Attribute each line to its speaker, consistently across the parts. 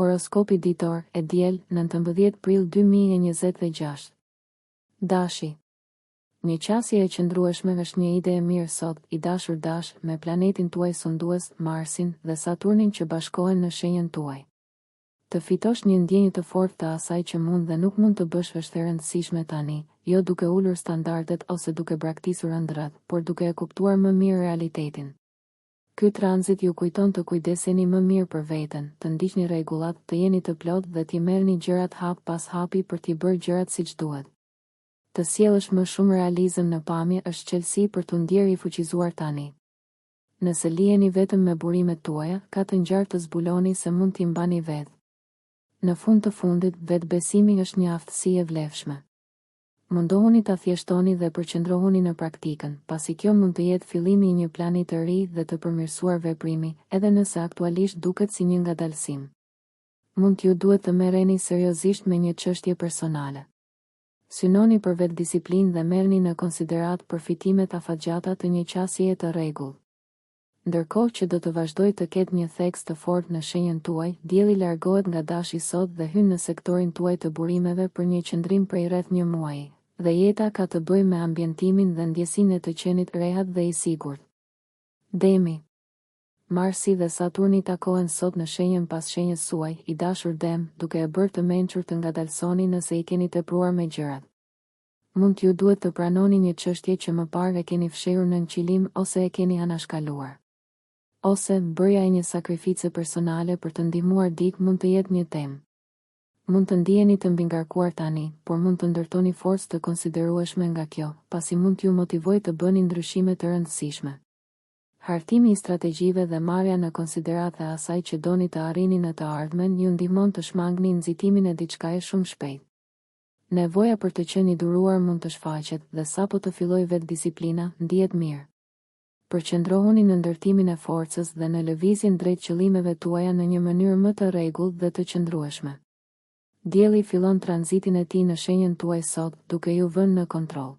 Speaker 1: Horoskopi ditor, e diel, 19 prill 2026. Dashi. Një qasje e qëndrueshme është një ide e mirë sot, i dashur dash, me planetin tuaj sundues, Marsin, dhe Saturnin që bashkohen në shenjën tuaj. Të fitosh një ndjenjë të fortë të asaj që mund dhe nuk mund të bësh është e rëndësishme tani, jo duke ulur standardet ose duke braktisur ëndrat, por duke e kuptuar më mirë realitetin. Ky tranzit ju kujton të kujdeseni më mirë për veten, të ndiqni rregullat, të jeni të plot dhe t'i merrni gjërat hap pas hapi për t'i bërë gjërat siç duhet. Të sjellësh më shumë realizëm në pamje është qelësi për t'u ndjerë i fuqizuar tani. Nëse liheni vetëm me burimet tuaja, ka të ngjarë të zbuloni se mund t'i mbani vetë. Në fund të fundit, vetbesimi është një aftësi e vlefshme. Mundohuni ta thjeshtoni dhe përqendrohuni në praktikën, pasi kjo mund të jetë fillimi i një plani të ri dhe të përmirësuar veprimi, edhe nëse aktualisht duket si një ngadalësim. Mund t'ju duhet të merreni seriozisht me një çështje personale. Synoni për vetdisiplinë dhe merrni në konsiderat përfitimet afatgjata të një qasjeje të rregullt. Ndërkohë që do të vazhdoj të ketë një theks të fortë në shenjën tuaj, dielli largohet nga dashi sot dhe hyn në sektorin tuaj të burimeve për një qëndrim prej rreth një muaji. Dhe jeta ka të bëjë me ambientimin dhe ndjesinë e të qenit rehat dhe i sigurt. Demi. Marsi dhe Saturni takohen sot në shenjën pas shenjës suaj, i dashur Dem, duke e bërë të mençur të ngadalsoni nëse i keni tepruar me gjërat. Mund t'ju duhet të pranoni një çështje që më parë e keni fshehur në nqilim ose e keni anashkaluar. Ose bërja e një sakrifice personale për të ndihmuar dikë mund të jetë një temë. Mund të ndiheni të mbingarkuar tani, por mund të ndërtoni forcë të konsiderueshme nga kjo, pasi mund t'ju motivojë të bëni ndryshime të rëndësishme. Hartimi i strategjive dhe marrja në konsiderat e asaj që doni të arrini në të ardhmen ju ndihmon të shmangni nxitimin e diçkaje shumë shpejt. Nevoja për të qenë i duruar mund të shfaqet dhe sapo të fillojë vetdisiplina, ndihet mirë. Përqendrohuni në ndërtimin e forcës dhe në lëvizjen drejt qëllimeve tuaja në një mënyrë më të rregullt dhe të qëndrueshme. Dielli fillon tranzitin e tij në shenjën tuaj sot, duke ju vënë në kontroll.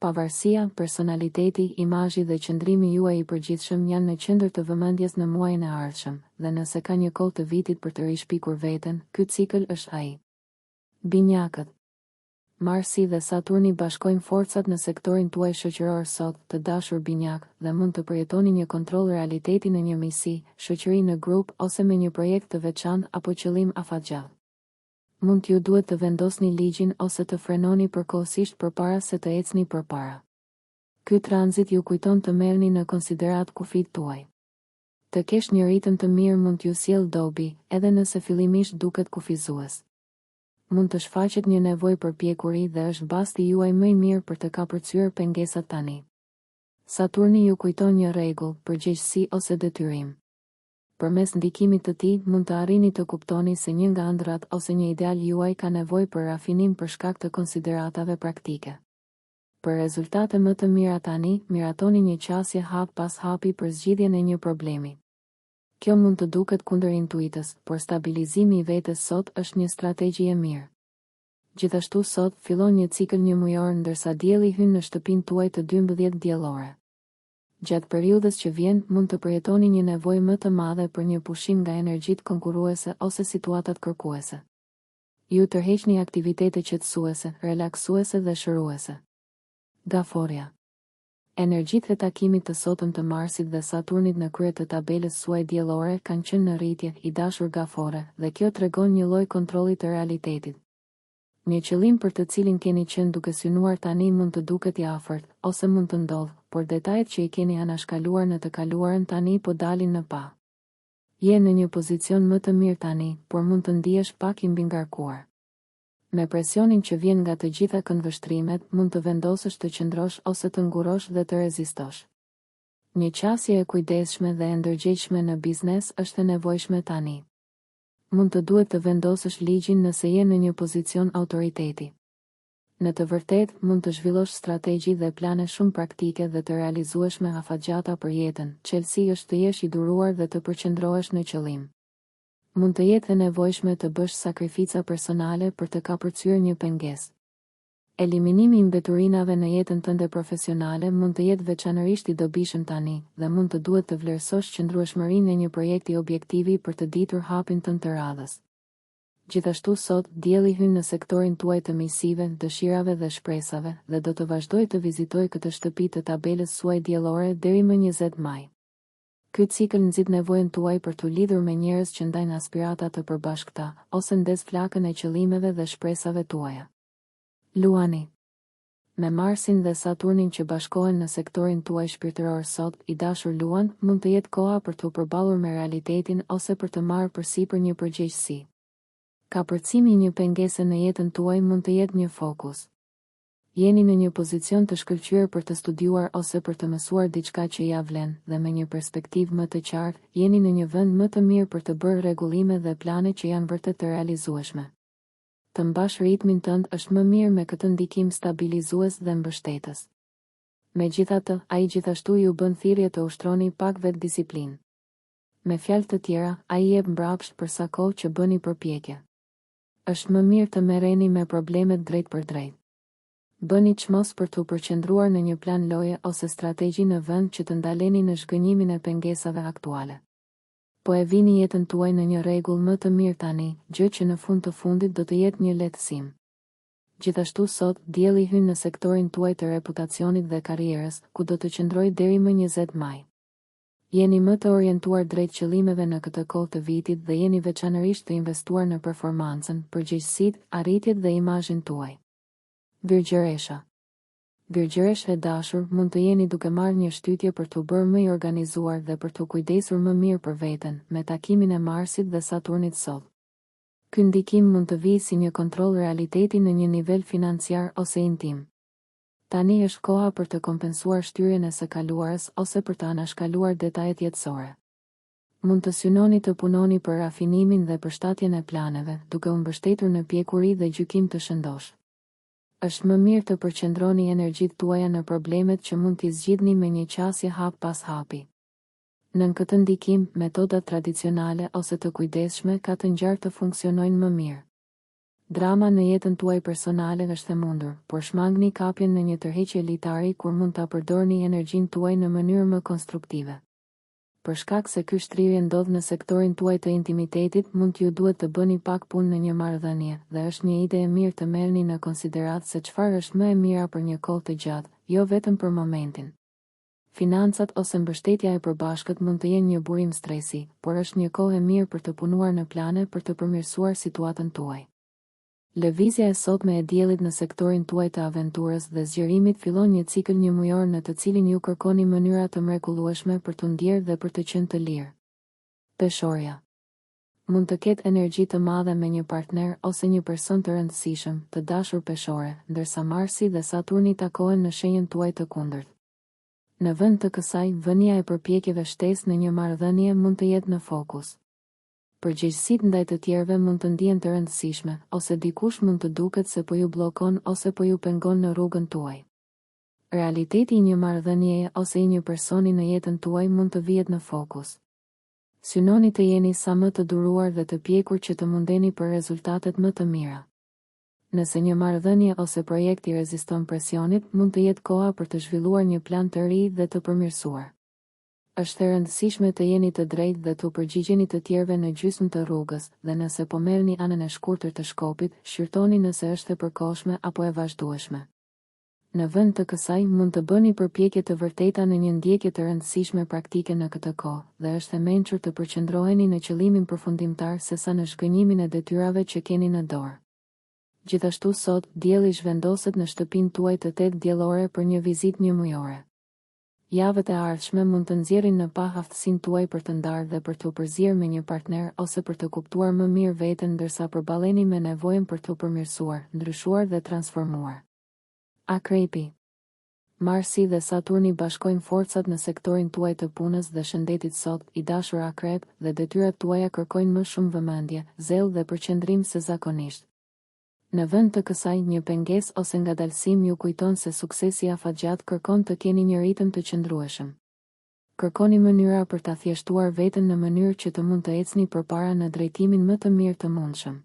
Speaker 1: Pavarësia, personaliteti, imazhi dhe qëndrimi juaj i përgjithshëm janë në qendër të vëmendjes në muajin e ardhshëm, dhe nëse ka një kohë të vitit për të rishpikur veten, ky cikël është ai. Binjakët. Marsi dhe Saturni bashkojnë forcat në sektorin tuaj shoqëror sot, të dashur binjak, dhe mund të përjetoni një kontroll realiteti në një misi, shoqëri në grup ose me një projekt të veçantë apo qëllim afatgjat. Mund t'ju duhet të vendosni ligjin ose të frenoni përkohësisht përpara se të ecni përpara. Ky tranzit ju kujton të merrni në konsiderat kufijt tuaj. Të kesh një ritëm të mirë mund t'ju sjellë dobi, edhe nëse fillimisht duket kufizues. Mund të shfaqet një nevojë për pjekuri dhe është basti juaj më i mirë për të kapërcyer pengesat tani. Saturni ju kujton një rregull, përgjegjësi ose detyrim. Përmes ndikimit të tij mund të arrini të kuptoni se një nga ëndrat ose një ideal juaj ka nevojë për rafinim për shkak të konsideratave praktike. Për rezultate më të mira tani, miratoni një qasje hap pas hapi për zgjidhjen e një problemi. Kjo mund të duket kundër intuitës, por stabilizimi i vetes sot është një strategji e mirë. Gjithashtu sot fillon një cikël një mujor ndërsa dielli hyn në shtëpinë tuaj të 12 diellore. Gjatë periudhës që vjen, mund të përjetoni një nevojë më të madhe për një pushim nga energjitë konkurruese ose situatat kërkuese. Ju tërheqni aktivitete qetësuese, relaksuese dhe shëruese. Gaforia. Energjitë e takimit të sotëm të Marsit dhe Saturnit në krye të tabelës suaj diellore kanë qenë në rritje, i dashur gafore, dhe kjo tregon një lloj kontrolli të realitetit. Një qëllim për të cilin keni qenë duke synuar tani mund të duket i afërt, ose mund të ndodhë, por detajet që i keni anashkaluar në të kaluarën tani po dalin në pa. Je në një pozicion më të mirë tani, por mund të ndihesh pak i mbingarkuar. Me presionin që vjen nga të gjitha këndvështrimet, mund të vendosësh të qëndrosh ose të ngurosh dhe të rezistosh. Një qasje e kujdesshme dhe e ndërgjegjshme në biznes është e nevojshme tani. Mund të duhet të vendosësh ligjin nëse je në një pozicion autoriteti. Në të vërtetë, mund të zhvillosh strategji dhe plane shumë praktike dhe të realizueshme afatgjata për jetën. Çelësi është të jesh i duruar dhe të përqendrohesh në qëllim. Mund të jetë e nevojshme të bësh sakrifica personale për të kapërcyer një pengesë. Eliminimi i mbeturinave në jetën tënde profesionale mund të jetë veçanërisht i dobishëm tani dhe mund të duhet të vlerësosh qëndrueshmërinë e një projekti objektivi për të ditur hapin tënd të radhës. Gjithashtu sot, dielli hyn në sektorin tuaj të mejsive, dëshirave dhe shpresave dhe do të vazhdoj të vizitoj këtë shtëpi të tabelës suaj diellore deri më 20 maj. Ky cikël nxit nevojën tuaj për të lidhur me njerëz që ndajnë aspirata të përbashkëta ose ndes flakën e qëllimeve dhe shpresave tuaja. Luani. Me Marsin dhe Saturnin që bashkohen në sektorin tuaj shpirtëror sot, i dashur Luan, mund të jetë koha për të përballur me realitetin ose për të marrë përsipër një përgjegjësi. Kapërcimi i një pengese në jetën tuaj mund të jetë një fokus. Jeni në një pozicion të shkëlqyer për të studiuar ose për të mësuar diçka që ja vlen dhe me një perspektivë më të qartë, jeni në një vend më të mirë për të bërë rregullime dhe plane që janë vërtet të realizueshme. Të mbash ritmin tënd është më mirë me këtë ndikim stabilizues dhe mbështetës. Megjithatë, ai gjithashtu ju bën thirrje të ushtroni pak vetdisiplinë. Me fjalë të tjera, ai jep mbrapsht për sa kohë që bëni përpjekje. Është më mirë të merreni me problemet drejt për drejt. Bëni çmos për të përqendruar në një plan loje ose strategji në vend që të ndaleni në zhgënjimin e pengesave aktuale. Po e vini jetën tuaj në një rregull më të mirë tani, gjë që në fund të fundit do të jetë një lehtësim. Gjithashtu sot, dielli hyn në sektorin tuaj të reputacionit dhe karrierës, ku do të qëndrojë deri më 20 maj. Jeni më të orientuar drejt qëllimeve në këtë kohë të vitit dhe jeni veçanërisht të investuar në performancën, përgjegjësitë, arritjet dhe imazhin tuaj. Virgjëresha. Virgjëresh e dashur, mund të jeni duke marrë një shtytje për të bërë më i organizuar dhe për të kujdesur më mirë për veten, me takimin e Marsit dhe Saturnit sot. Ky ndikim mund të vijë si një kontroll realiteti në një nivel financiar ose intim. Tani është koha për të kompensuar shtyrjen e së kaluarës ose për të anashkaluar detajet jetësore. Mund të synoni të punoni për rafinimin dhe përshtatjen e planeve, duke u mbështetur në pjekuri dhe gjykim të shëndosh. Është më mirë të përqendroni energjitë tuaja në problemet që mund t'i zgjidhni me një qasje hap pas hapi. Nën këtë ndikim, metodat tradicionale ose të kujdesshme ka të ngjarë të funksionojnë më mirë. Drama në jetën tuaj personale është e mundur, por shmangni kapjen në një tërheqje litari kur mund ta përdorni energjinë tuaj në mënyrë më konstruktive. Për shkak se ky shtrirje ndodh në sektorin tuaj të intimitetit, mund t'ju duhet të bëni pak punë në një marrëdhënie, dhe është një ide e mirë të merrni në konsiderat se çfarë është më e mira për një kohë të gjatë, jo vetëm për momentin. Financat ose mbështetja e përbashkët mund të jenë një burim stresi, por është një kohë e mirë për të punuar në plane për të përmirësuar situatën tuaj. Lëvizja e sotme e diellit në sektorin tuaj të aventurës dhe zgjerimit fillon një cikël një mujor në të cilin ju kërkoni mënyra të mrekullueshme për të ndjerë dhe për të qenë të lirë. Peshorja. Mund të ketë energji të madhe me një partner ose një person të rëndësishëm, të dashur peshore, ndërsa Marsi dhe Saturni takohen në shenjën tuaj të kundërt. Në vend të kësaj, vënia e përpjekjeve shtesë në një marrëdhënie mund të jetë në fokus. Përgjegjësitë ndaj të tjerëve mund të ndihen të rëndësishme, ose dikush mund të duket se po ju bllokon ose po ju pengon në rrugën tuaj. Realiteti i një marrëdhënieje ose i një personi në jetën tuaj mund të vihet në fokus. Synoni të jeni sa më të duruar dhe të pjekur që të mundeni për rezultatet më të mira. Nëse një marrëdhënie ose projekt i reziston presionit, mund të jetë koha për të zhvilluar një plan të ri dhe të përmirësuar. Është e rëndësishme të jeni të drejtë dhe të përgjigjeni të tjerëve në gjysmë të rrugës, dhe nëse po merrni anën e shkurtër të shkopit, shqyrtoni nëse është e përkohshme apo e vazhdueshme. Në vend të kësaj, mund të bëni përpjekje të vërteta në një ndjekje të rëndësishme praktike në këtë kohë, dhe është e mençur të përqendroheni në qëllimin përfundimtar sesa në zhgënjimin e detyrave që keni në dorë. Gjithashtu sot, dielli zhvendoset në shtëpinë tuaj të 8 diellore për një vizitë një mujore. Javët e ardhshme mund të nxjerrin në pa aftësinë tuaj për të ndarë dhe për të përzier me një partner ose për të kuptuar më mirë veten ndërsa përballeni me nevojën për të përmirësuar, ndryshuar dhe transformuar. Akrepi. Marsi dhe Saturni bashkojnë forcat në sektorin tuaj të punës dhe shëndetit sot, i dashur Akrep, dhe detyrat tuaja kërkojnë më shumë vëmendje, zell dhe përqendrim se zakonisht. Në vend të kësaj, një pengesë ose ngadalësim ju kujton se suksesi afatgjat kërkon të keni një ritëm të qëndrueshëm. Kërkoni mënyra për ta thjeshtuar veten në mënyrë që të mund të ecni përpara në drejtimin më të mirë të mundshëm.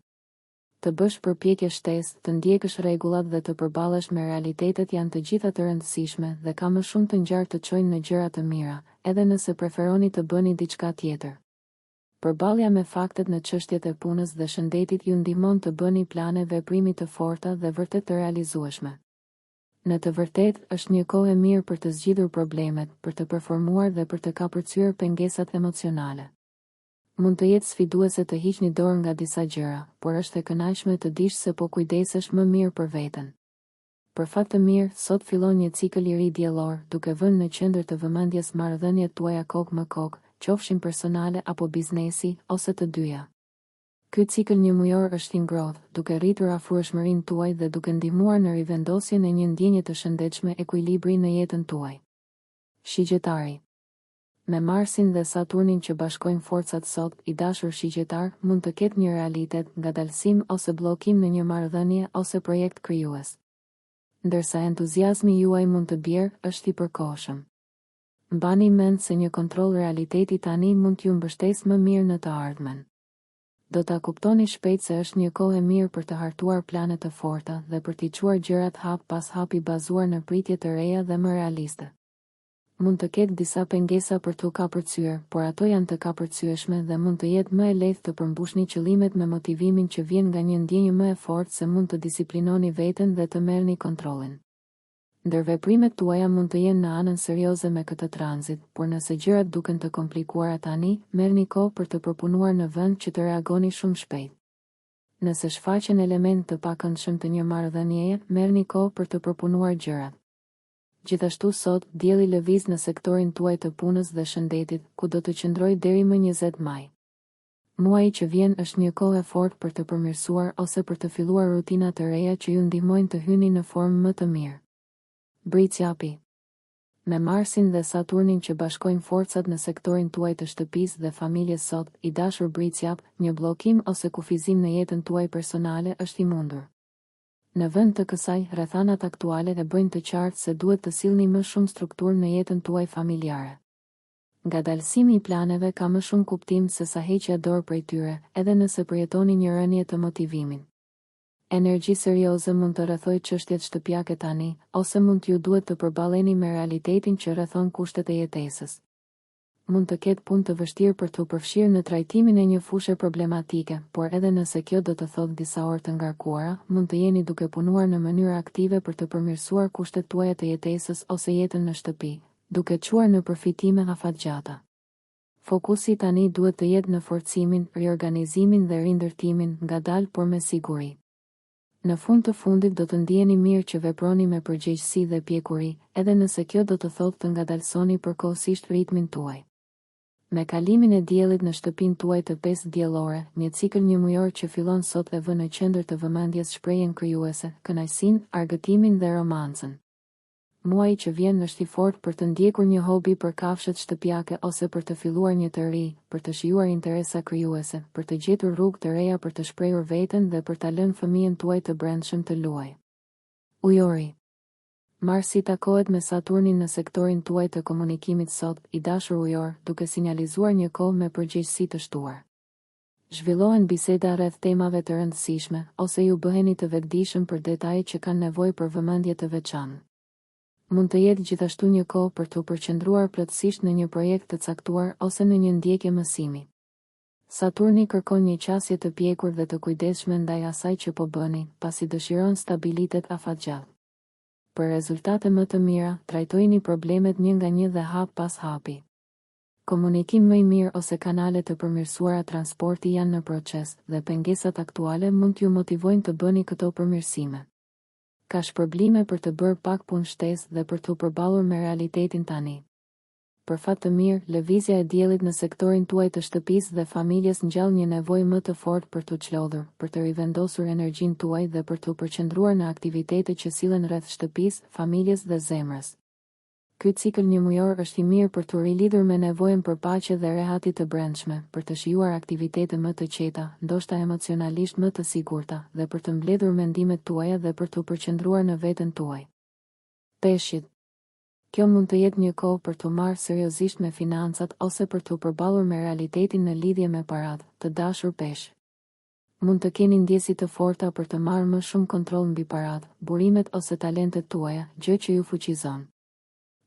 Speaker 1: Të bësh përpjekje shtesë, të ndjekësh rregullat dhe të përballesh me realitetet janë të gjitha të rëndësishme dhe ka më shumë të ngjarë të çojnë në gjëra të mira, edhe nëse preferoni të bëni diçka tjetër. Përballja me faktet në çështjet e punës dhe shëndetit ju ndihmon të bëni plane veprimi të forta dhe vërtet të realizueshme. Në të vërtetë, është një kohë e mirë për të zgjidhur problemet, për të performuar dhe për të kapërcyer pengesat emocionale. Mund të jetë sfiduese të hiqni dorë nga disa gjëra, por është e kënaqshme të dish se po kujdesesh më mirë për veten. Për fat të mirë, sot fillon një cikël i ri diellor, duke vënë në qendër të vëmendjes marrëdhëniet tuaja kokë më kokë, qofshin personale apo biznesi, ose të dyja. Ky cikël një mujor është i ngrohtë, duke rritur afrueshmërinë tuaj dhe duke ndihmuar në rivendosjen e një ndjenje të shëndetshme ekuilibri në jetën tuaj. Shigjetari. Me Marsin dhe Saturnin që bashkojnë forcat sot, i dashur shigjetar mund të ketë një realitet, ngadalësim ose bllokim në një marrëdhënie ose projekt krijues. Ndërsa entuziazmi juaj mund të bjerë, është i përkohshëm. Mbani mend se një kontroll realiteti tani mund t'ju mbështesë më mirë në të ardhmen. Do ta kuptoni shpejt se është një kohë e mirë për të hartuar plane të forta dhe për t'i çuar gjërat hap pas hapi bazuar në pritje të reja dhe më realiste. Mund të ketë disa pengesa për t'u kapërcyer, por ato janë të kapërcyeshme dhe mund të jetë më e lehtë të përmbushni qëllimet me motivimin që vjen nga një ndjenjë më e fortë se mund të disiplinoni veten dhe të merrni kontrollin. Ndërveprimet tuaja mund të jenë në anën serioze me këtë tranzit, por nëse gjërat duken të komplikuara tani, merrni kohë për të përpunuar në vend që të reagoni shumë shpejt. Nëse shfaqen element të pakëndshëm të një marrëdhënieje, merrni kohë për të përpunuar gjërat. Gjithashtu sot, dielli lëviz në sektorin tuaj të punës dhe shëndetit, ku do të qëndrojë deri më 20 maj. Muaji që vjen është një kohë e fortë për të përmirësuar ose për të filluar rutina të reja që ju ndihmojnë të hyni në formë më të mirë. Bricjapi. Me Marsin dhe Saturnin që bashkojnë forcat në sektorin tuaj të shtëpisë dhe familjes sot, i dashur Bricjap, një bllokim ose kufizim në jetën tuaj personale është i mundur. Në vend të kësaj, rrethanat aktuale e bëjnë të qartë se duhet të sillni më shumë strukturë në jetën tuaj familjare. Ngadalësimi i planeve ka më shumë kuptim se sa heqja dorë prej tyre, edhe nëse përjetoni një rënje të motivimin. Energji serioze mund të rrethojë çështjet shtëpiake tani, ose mund t'ju duhet të përballeni me realitetin që rrethon kushtet e jetesës. Mund të ketë punë të vështirë për t'u përfshirë në trajtimin e një fushë problematike, por edhe nëse kjo do të thotë disa orë të ngarkuara, mund të jeni duke punuar në mënyrë aktive për të përmirësuar kushtet tuaja të jetesës ose jetën në shtëpi, duke çuar në përfitime afatgjata. Fokusi tani duhet të jetë në forcimin, riorganizimin dhe rindërtimin, ngadalë por me siguri. Në fund të fundit do të ndjeni mirë që veproni me përgjegjësi dhe pjekuri, edhe nëse kjo do të thotë të ngadalsoni përkohësisht ritmin tuaj. Me kalimin e diellit në shtëpinë tuaj të 5 diellore, një cikël një mujor që fillon sot e vë në qendër të vëmendjes shprehjen krijuese, kënaqësinë, argëtimin dhe romancën. Muaji që vjen është i fortë për të ndjekur një hobi për kafshët shtëpiake ose për të filluar një të ri, për të shijuar interesa krijuese, për të gjetur rrugë të reja për të shprehur veten dhe për ta lënë fëmijën tuaj të brendshëm të luajë. Ujori. Marsi takohet me Saturnin në sektorin tuaj të komunikimit sot, i dashur ujor, duke sinjalizuar një kohë me përgjegjësi të shtuar. Zhvillohen biseda rreth temave të rëndësishme, ose ju bëheni të vetëdijshëm për detaje që kanë nevojë për vëmendje të veçantë. Mund të jetë gjithashtu një kohë për të përqendruar plotësisht në një projekt të caktuar ose në një ndjekje mësimi. Saturni kërkon një qasje të pjekur dhe të kujdesshme ndaj asaj që po bëni, pasi dëshiron stabilitet afatgjatë. Për rezultate më të mira, trajtojini problemet një nga një dhe hap pas hapi. Komunikim më i mirë ose kanale të përmirësuara transporti janë në proces dhe pengesat aktuale mund t'ju motivojnë të bëni këto përmirësime. Ka shpërblime për të bërë pak punë shtesë dhe për t'u përballur me realitetin tani. Për fat të mirë, lëvizja e diellit në sektorin tuaj të shtëpisë dhe familjes ngjall një nevojë më të fortë për t'u çlodhur, për të rivendosur energjinë tuaj dhe për t'u përqendruar në aktivitete që sillen rreth shtëpisë, familjes dhe zemrës. Ky cikël një mujor është i mirë për t'u rilidhur me nevojën për paqe dhe rehati të brendshme, për të shijuar aktivitete më të qeta, ndoshta emocionalisht më të sigurta, dhe për të mbledhur mendimet tuaja dhe për t'u përqendruar në veten tuaj. Peshqit. Kjo mund të jetë një kohë për t'u marrë seriozisht me financat ose për t'u përballur me realitetin në lidhje me paratë, të dashur peshq. mund të keni ndjesi të forta për të marrë më shumë kontroll mbi paratë, burimet ose talentet tuaja, gjë që ju fuqizon.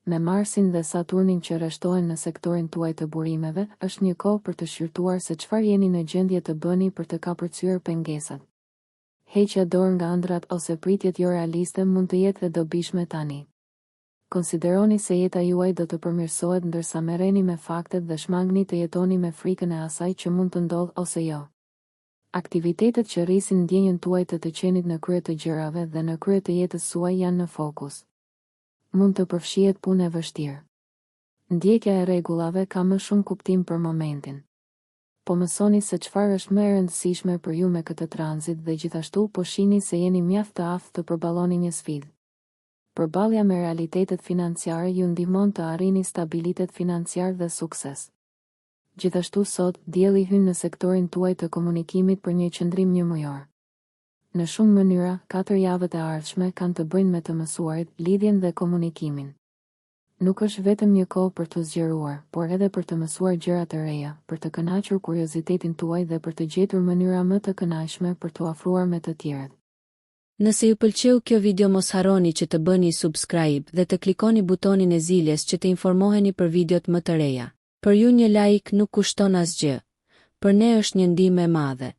Speaker 1: Me Marsin dhe Saturnin që rreshtohen në sektorin tuaj të burimeve, është një kohë për të shqyrtuar se çfarë jeni në gjendje të bëni për të kapërcyer pengesat. Heqja dorë nga ëndrat ose pritjet jo realiste mund të jetë dhe dobishme tani. Konsideroni se jeta juaj do të përmirësohet ndërsa merreni me faktet dhe shmangni të jetoni me frikën e asaj që mund të ndodhë ose jo. Aktivitetet që rrisin ndjenjën tuaj të qenit në krye të gjërave dhe në krye të jetës suaj janë në fokus. Mund të përfshihet punë e vështirë. Ndjekja e rregullave ka më shumë kuptim për momentin. Po mësoni se çfarë është më e rëndësishme për ju me këtë tranzit dhe gjithashtu po shihni se jeni mjaft të aftë të përballoni një sfidë. Përballja me realitetet financiare ju ndihmon të arrini stabilitet financiar dhe sukses. Gjithashtu sot, dielli hyn në sektorin tuaj të komunikimit për një qëndrim një mujor. Në shumë mënyra, 4 javët e ardhshme kanë të bëjnë me të mësuarit, lidhjen dhe komunikimin. Nuk është vetëm një kohë për të zgjeruar, por edhe për të mësuar gjëra të reja, për të kënaqur kuriozitetin tuaj dhe për të gjetur mënyra më të kënaqshme për t'u afruar me të tjerët.
Speaker 2: Nëse ju pëlqeu kjo video mos harroni që të bëni subscribe dhe të klikoni butonin e ziljes që të informoheni për videot më të reja. Për ju një like nuk kushton asgjë. Për ne është një ndihmë e madhe.